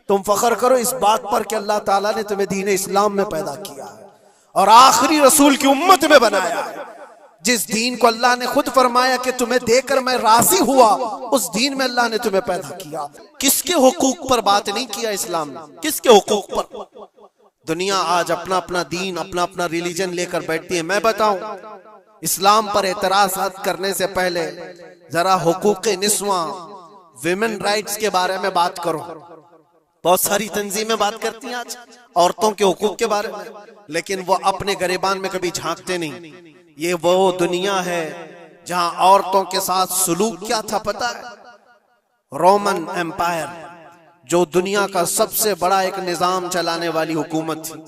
तुम फख्र करो इस बात पर कि अल्लाह ताला ने तुम्हें दीन इस्लाम में पैदा किया है और आखिरी रसूल की उम्मत में बनाया है। जिस दीन को अल्लाह ने खुद फरमाया कि तुम्हें देकर मैं राजी हुआ, उस दीन में अल्लाह ने तुम्हें पैदा किया। किसके हुकूक पर बात नहीं किया इस्लाम ने? किसके हुकूक पर? दुनिया आज अपना अपना दीन, अपना अपना रिलीजन लेकर बैठती है। मैं बताऊं, इस्लाम पर एतराज़ात करने से पहले जरा हुकूक निस्वा, विमेन राइट्स के बारे में बात करो। बहुत सारी तंजीमें बात करती हैं आज औरतों के हुकूक के बारे में, लेकिन वो अपने गरेबान में कभी झांकते नहीं। ये वो दुनिया है जहां औरतों के साथ सलूक क्या था पता है? रोमन एम्पायर, जो दुनिया का सबसे बड़ा एक निजाम चलाने वाली हुकूमत थी।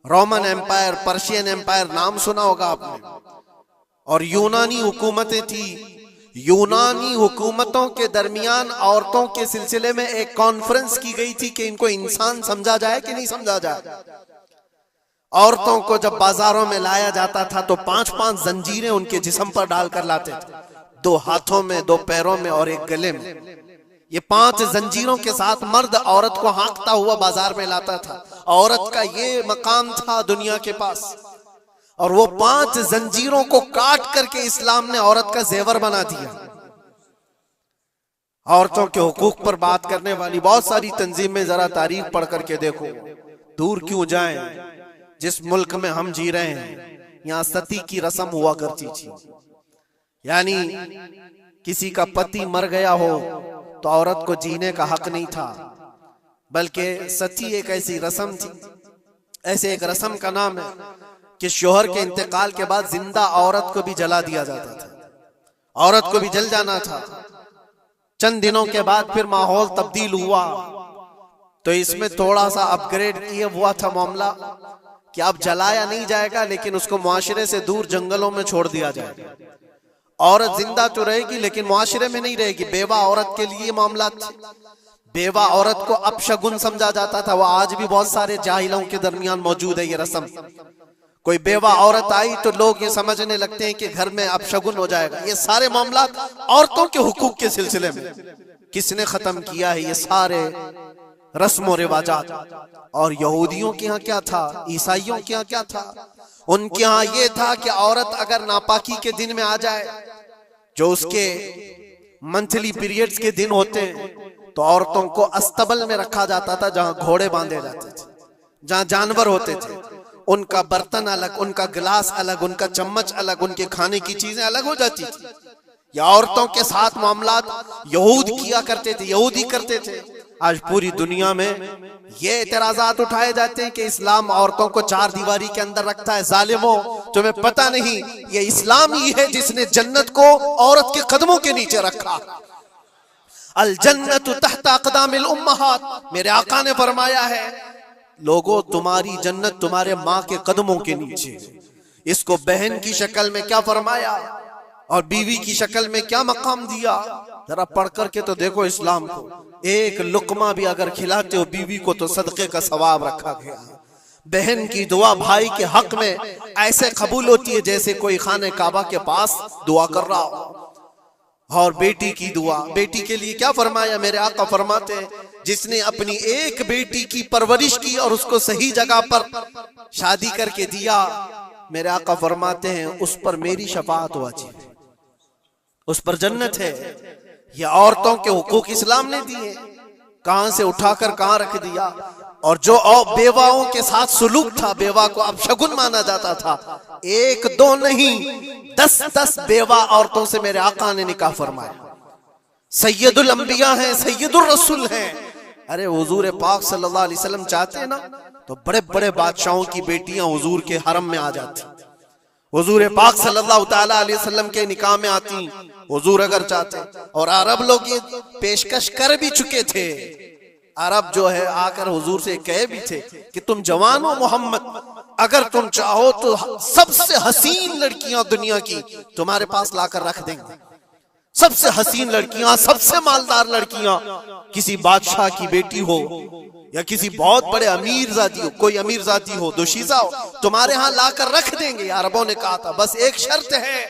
रोमन एम्पायर, पर्शियन एम्पायर, नाम सुना होगा आपने। और यूनानी हुकूमतें थी। यूनानी हुकूमतों के दरमियान औरतों के सिलसिले में एक कॉन्फ्रेंस की गई थी कि इनको इंसान समझा जाए कि नहीं समझा जाए। औरतों को जब बाजारों में लाया जाता था तो 5-5 जंजीरें उनके जिस्म पर डालकर लाते थे, 2 हाथों में, 2 पैरों में और 1 गले में। ये 5 जंजीरों के साथ मर्द औरत को हाँकता हुआ बाजार में लाता था। औरत का ये मकाम था दुनिया के पास। और वो 5 जंजीरों को काट करके इस्लाम ने औरत का जेवर बना दिया। औरतों के हुकूक पर बात करने वाली बहुत सारी तंजीमें, जरा तारीख पढ़ करके देखो। दूर क्यों जाएं, जिस मुल्क में हम जी रहे हैं यहाँ सती की रस्म हुआ करती थी। यानी किसी का पति मर गया हो तो औरत को जीने का हक नहीं था, बल्कि सती एक ऐसी रस्म थी। ऐसे एक रस्म का नाम है कि शोहर के इंतकाल के बाद जिंदा औरत को भी जला दिया जाता था। औरत को भी जल जाना था। चंद दिनों के बाद फिर माहौल तब्दील हुआ तो इसमें थोड़ा सा अपग्रेड किया हुआ था मामला कि अब जलाया नहीं जाएगा, लेकिन उसको मुआशरे से दूर जंगलों में छोड़ दिया जाएगा। औरत जिंदा तो रहेगी लेकिन मुआशरे में नहीं रहेगी। बेवा औरत के लिए मामला था। बेवा औरत को अपशगुन समझा जाता था। वो आज भी बहुत सारे जाहिलों के दरमियान मौजूद है ये रस्म। कोई बेवा औरत आई तो लोग ये समझने लगते हैं कि घर में अपशगुन हो जाएगा। ये सारे मामला औरतों के हुकूक के सिलसिले में किसने खत्म किया है? ये सारे रस्म और रिवाजात। और यहूदियों के यहाँ क्या था, ईसाइयों के यहाँ क्या था? उनके यहाँ ये था कि औरत अगर नापाकी के दिन में आ जाए, जो उसके मंथली पीरियड्स के दिन होते हैं, तो औरतों को अस्तबल में रखा जाता था, जहां घोड़े बांधे जाते थे, जहां जानवर होते थे। उनका बर्तन अलग, उनका गिलास अलग, उनका चम्मच अलग, उनके खाने की चीजें अलग हो जाती थी। या औरतों के साथ मामलात यहूद किया करते थे, यहूदी करते थे। आज पूरी दुनिया में ये एतराजात उठाए जाते हैं कि इस्लाम औरतों को 4 दीवारी के अंदर रखता है। जालिमों, तुम्हें पता नहीं ये इस्लाम ही है जिसने जन्नत को औरत के कदमों के नीचे रखा। अल जन्नतु तहता अक़दामिल उम्महात, मेरे आका ने फरमाया है लोगों तुम्हारी जन्नत तुम्हारे माँ के कदमों के नीचे। इसको बहन की शक्ल में क्या फरमाया और बीवी की शक्ल में क्या मकाम दिया, जरा पढ़ करके तो देखो इस्लाम को। एक लुकमा भी अगर खिलाते हो बीवी को तो सदके का सवाब रखा गया। बहन की दुआ भाई के हक में ऐसे कबूल होती है जैसे कोई खाने काबा के पास दुआ कर रहा हो। और बेटी की दुआ, बेटी के लिए क्या फरमाया? मेरे आका फरमाते हैं जिसने अपनी एक बेटी की परवरिश की और उसको सही जगह पर शादी करके दिया, मेरे आका फरमाते हैं उस पर मेरी शफाअत वाजिब है, उस पर जन्नत है। ये औरतों के हुकूक इस्लाम ने दिए, कहां से उठाकर कहां रख दिया। और जो बेवाओं के साथ सुलूक था, बेवा को अपशगुन माना जाता था। 1-2 नहीं 10-10 बेवा औरतों से मेरे आका ने निकाह फरमाया। सैयदुल अंबिया हैं, सैयदुल रसूल हैं। अरे हुजूर पाक सल्लल्लाहु अलैहि वसल्लम चाहते ना तो बड़े बड़े बादशाहों की बेटियां हुजूर के हरम में आ जाती। हुजूर पाक सल्लल्लाहु ताला अलैहि वसल्लम के निकाह में आती हुजूर अगर चाहते। और अरब लोग ये पेशकश कर भी चुके थे। अरब जो है आकर हुजूर से कहे भी थे कि तुम जवान हो मोहम्मद, अगर तुम चाहो तो सबसे हसीन लड़कियां दुनिया की तुम्हारे पास लाकर रख देंगे। सबसे हसीन लड़कियां, सबसे मालदार लड़कियां, किसी बादशाह की बेटी हो या किसी बहुत बड़े अमीर जाती हो, कोई अमीर जाती हो, दोशीजा हो, तुम्हारे यहाँ लाकर रख देंगे। अरबों ने कहा था बस एक शर्त है,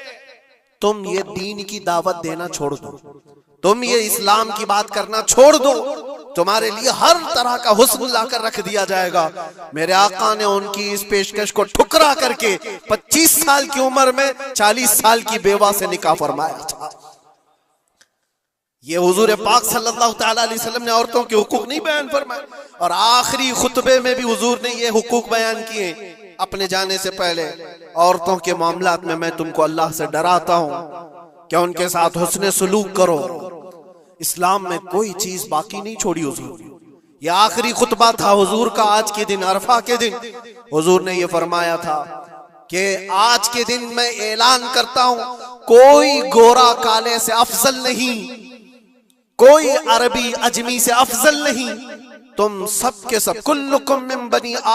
तुम ये दीन की दावत देना छोड़ दो, तुम ये इस्लाम की बात करना छोड़ दो, तुम्हारे लिए हर तरह का हुस्न लाकर रख दिया जाएगा। मेरे आका ने उनकी इस पेशकश को ठुकरा करके 25 साल की उम्र में 40 साल की बेवा से निकाह फरमाया था। ये हुजूर पाक सल्लल्लाहु तआला अलैहि वसल्लम ने औरतों के हुकूक नहीं बयान फरमाए, और आखिरी खुतबे में भी हुजूर ने ये हुकूक बयान किए अपने जाने से पहले। औरतों के मामलात में मैं तुमको अल्लाह से डराता हूं कि उनके साथ हुस्ने सुलूक करो। इस्लाम में कोई चीज बाकी नहीं छोड़ी हुजूर। ये आखिरी खुतबा था हुजूर का आज के दिन, अरफा के दिन। हुजूर ने ये फरमाया था कि आज के दिन मैं ऐलान करता हूं, कोई गोरा काले से अफजल नहीं, कोई अरबी अजमी से अफजल नहीं। तुम सब के सब कुल्लुकुम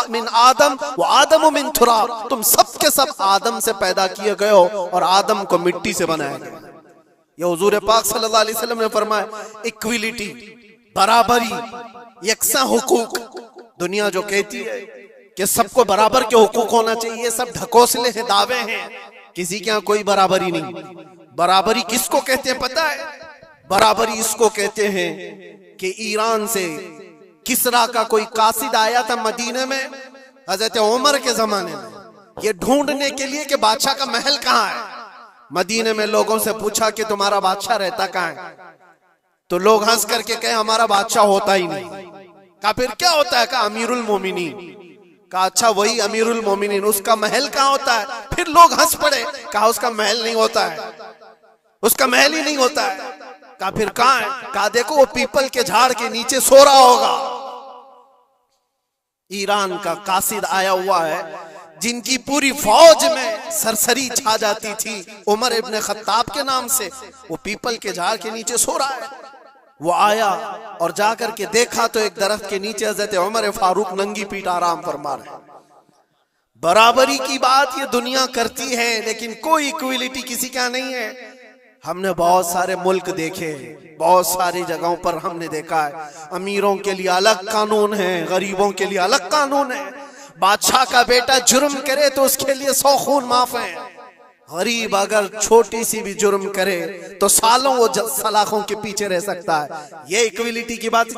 मिन आदम व आदम मिन तुराब, तुम सब के सब आदम से पैदा किए गए हो और आदम को मिट्टी से बनाया गया। ये हुजूर पाक सल्लल्लाहु अलैहि वसल्लम ने फरमाया, इक्विलिटी, बराबरी, यकसा हुकूक। दुनिया जो कहती है कि सबको बराबर के हुकूक होना चाहिए, ये सब ढकोसले हैं, दावे हैं। किसी के यहाँ कोई बराबरी नहीं। बराबरी किसको कहते हैं पता है? बराबरी इसको कहते हैं कि ईरान से किसरा का कोई कासिद आया था मदीने में हजरत उमर के जमाने में, ये ढूंढने के लिए कि बादशाह का महल कहाँ है। मदीने में लोगों से पूछा कि तुम्हारा बादशाह रहता कहाँ है? तो लोग हंस करके कहे हमारा बादशाह होता ही नहीं। कहा फिर क्या होता है? कहा अमीरुल मोमिनीन। कहा अच्छा वही अमीरुल मोमिनीन, उसका महल कहाँ होता है? फिर लोग हंस पड़े। कहा उसका महल नहीं होता है, उसका महल ही नहीं होता है। कहा फिर कहाँ है? कहा देखो वो पीपल के झाड़ के नीचे सो रहा होगा। ईरान का कासिद आया हुआ है जिनकी पूरी फौज में सरसरी छा जाती थी उमर इब्न खत्ताब के नाम से, वो पीपल के झाड़ के नीचे सो रहा है। वो आया और जाकर के देखा तो एक दरख्त के नीचे हजरत उमर फारूक नंगी पीठ आराम फरमा रहे। बराबरी की बात ये दुनिया करती है, लेकिन कोई इक्विलिटी किसी का नहीं है। हमने बहुत सारे मुल्क देखे, बहुत सारी जगहों पर हमने देखा है अमीरों के लिए अलग कानून है, गरीबों के लिए अलग कानून है। बादशाह का बेटा जुर्म करे तो उसके लिए 100 खून माफ है। गरीब अगर छोटी सी भी जुर्म करे तो सालों वो सलाखों के पीछे रह सकता है। ये इक्विलिटी की बात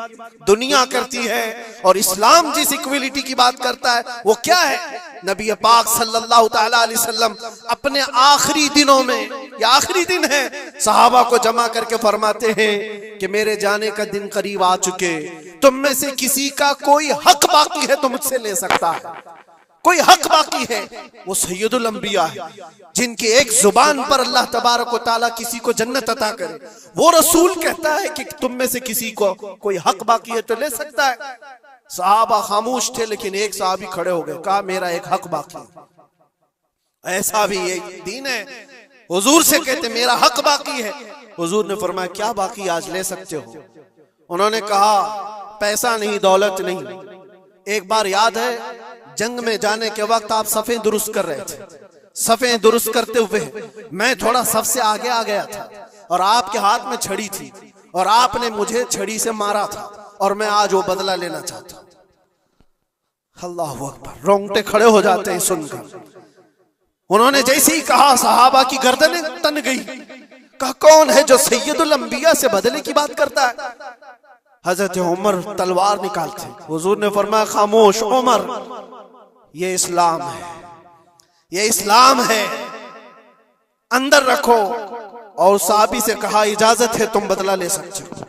दुनिया करती है, और इस्लाम जिस इक्विलिटी की बात करता है वो क्या है? नबी पाक सल्लल्लाहु तआला अलैहि वसल्लम अपने आखिरी दिनों में, ये आखिरी दिन है, सहाबा को जमा करके फरमाते हैं कि मेरे जाने का दिन करीब आ चुके, तुम में से किसी का कोई हक बाकी है तो मुझसे ले सकता है। कोई हक बाकी है, वो सैयदुल अंबिया है, जिनकी एक जुबान पर अल्लाह तबारक व तआला किसी को जन्नत अता करे। वो रसूल कहता है कि तुम में से किसी को कोई हक बाकी है तो ले सकता है। सहाबा खामोश थे, लेकिन एक सहाबी खड़े हो गए, कहा मेरा एक हक बाकी है। ऐसा भी ये दीन है। हुजूर से कहते मेरा हक बाकी है। हुजूर ने फरमाया क्या बाकी, आज ले सकते हो। उन्होंने कहा पैसा नहीं, दौलत नहीं। एक बार याद है जंग में जाने के वक्त आप सफ़े दुरुस्त कर रहे थे, सफ़े दुरुस्त करते हुए मैं थोड़ा सबसे आगे आ गया था और आपके हाथ में छड़ी थी और आपने मुझे छड़ी से मारा था और मैं आज वो बदला लेना चाहता हूं। अल्लाह अकबर, रोंगटे खड़े हो जाते हैं सुनकर। उन्होंने जैसे ही कहा सहाबा की गर्दनें तन गई। कहा कौन है जो सैयदुल अंबिया से बदले की बात करता है? हजरत उमर तलवार निकालते। हुजूर ने फरमाया खामोश उमर, ये इस्लाम है, ये इस्लाम है, अंदर रखो। और साहबी से कहा इजाजत है, तुम बदला ले सकते हो।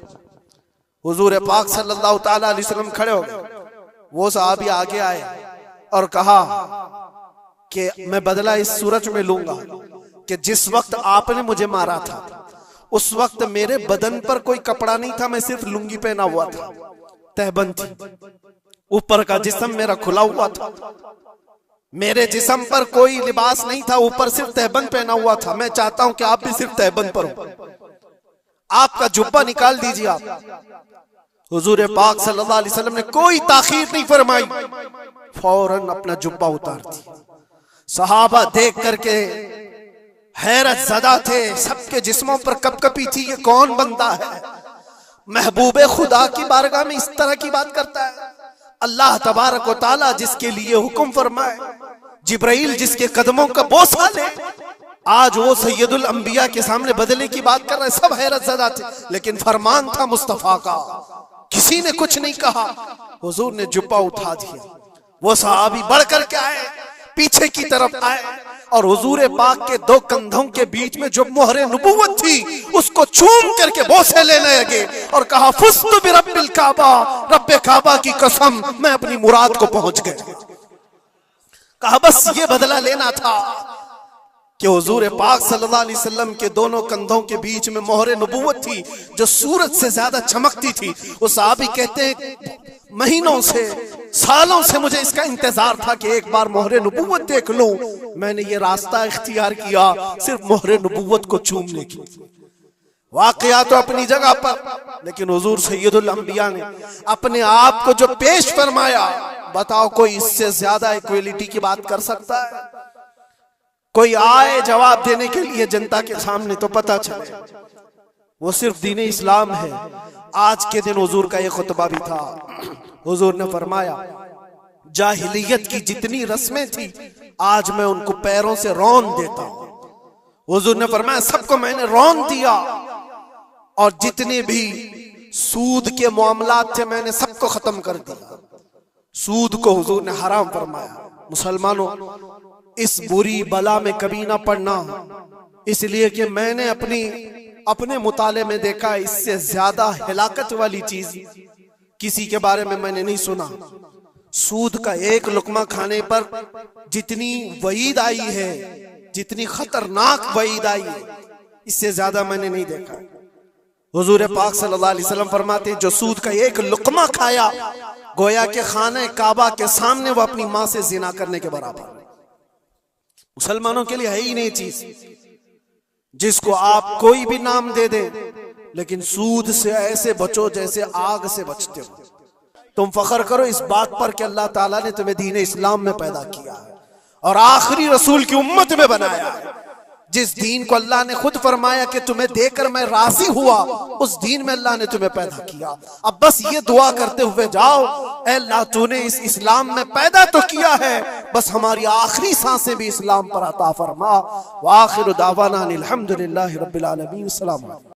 हुजूर पाक सल्लल्लाहु तआला अलैहि वसल्लम खड़े हो गए। वो साहबी आगे आए और कहा कि मैं बदला इस सूरज में लूंगा कि जिस वक्त आपने मुझे मारा था उस वक्त मेरे बदन पर कोई कपड़ा नहीं था, मैं सिर्फ लुंगी पहना हुआ था, तहबंद थी, ऊपर का जिस्म मेरा खुला हुआ था, मेरे जिस्म पर कोई लिबास नहीं था, ऊपर सिर्फ तहबंद पहना हुआ था। मैं चाहता हूं कि आप भी सिर्फ तहबंद पर हो, आपका जुब्बा निकाल दीजिए आप। हुजूर पाक सल्लल्लाहु अलैहि वसल्लम ने कोई ताखीर नहीं फरमाई, फौरन अपना जुब्बा उतार दिया। सहाबा देख करके हैरत ज़दा थे, सबके जिस्मों पर कपकपी थी, ये कौन बंदा है? महबूबे खुदा की बारगाह में इस तरह की बात करता है। अल्लाह तबारक व तआला जिसके लिए हुक्म फरमाए, जिब्राइल जिसके कदमों का बोसा ले, आज वो सैयदुल अंबिया के सामने बदले की बात कर रहे। सब हैरत ज़दा थे, लेकिन फरमान था मुस्तफा का किसी ने कुछ नहीं कहा। हुजूर ने जुब्बा उठा दिया, वो सहाबी बढ़ करके आए, पीछे की तरफ आए और हुजूर पाक के दो कंधों के बीच में जो मोहरे नबुव्वत थी उसको चूम करके बोसे लेने लगे और कहा, फुस्तु बिरब्बिल काबा, रब्बे काबा की कसम, मैं अपनी मुराद को पहुंच गया। कहा बस ये बदला लेना था कि हुजूर पाक सल्लल्लाहु अलैहि वसल्लम के दोनों कंधों के बीच में मोहरे नबुव्वत थी जो सूरज से ज्यादा चमकती थी। वो सहाबी कहते हैं महीनों से, सालों से मुझे इसका इंतजार था कि एक बार मोहरे नबुव्वत देख लूं। मैंने ये रास्ता इख्तियार किया सिर्फ मोहरे नबुव्वत को चूमने की। वाकया तो अपनी जगह पर, लेकिन हुजूर सैयदुल अंबिया ने अपने आप को जो पेश फरमाया, बताओ कोई इससे ज्यादा इक्वलिटी की बात कर सकता है? कोई आए जवाब देने के लिए जनता के सामने तो पता चले वो सिर्फ दीन इस्लाम है। आज के दिन हुजूर का एक खुतबा भी था। हुजूर ने फरमाया जाहिलियत की जितनी रस्में थी आज मैं उनको पैरों से रौन देता हूं। हुजूर ने फरमाया सबको मैंने रौन दिया और जितने भी सूद के मामलात थे मैंने सबको खत्म कर दिया। सूद को हुजूर ने हराम फरमाया। मुसलमानों, इस बुरी बला में कभी ना पड़ना, इसलिए कि मैंने अपने मुताले में देखा इससे ज्यादा हिलाकत वाली चीज किसी के बारे में मैंने नहीं सुना। सूद का एक लुकमा खाने पर जितनी वईद आई है, जितनी खतरनाक वईद आई है, इससे ज्यादा मैंने नहीं देखा। हुजूर पाक सल्लल्लाहु अलैहि वसल्लम फरमाते हैं जो सूद का एक लुकमा खाया गोया के खाने काबा के सामने वो अपनी मां से जिना करने के बराबर। मुसलमानों के लिए है ही नहीं चीज, जिसको आप कोई भी नाम दे दे, लेकिन सूद से ऐसे बचो जैसे आग से बचते हो। तुम फख्र करो इस बात पर कि अल्लाह ताला ने तुम्हें दीन इस्लाम में पैदा किया है और आखिरी रसूल की उम्मत में बनाया है। जिस दीन को अल्लाह ने खुद फरमाया कि तुम्हें देकर मैं राजी हुआ, उस दीन में अल्लाह ने तुम्हें पैदा किया। अब बस ये दुआ करते हुए जाओ, ऐ अल्लाह तूने इस इस्लाम में पैदा तो किया है, बस हमारी आखिरी सांसें भी इस्लाम पर अता फरमा। व आखिरु दावाना अनिल हम्दुलिल्लाहि रब्बिल आलमीन। अस्सलाम वालेकुम।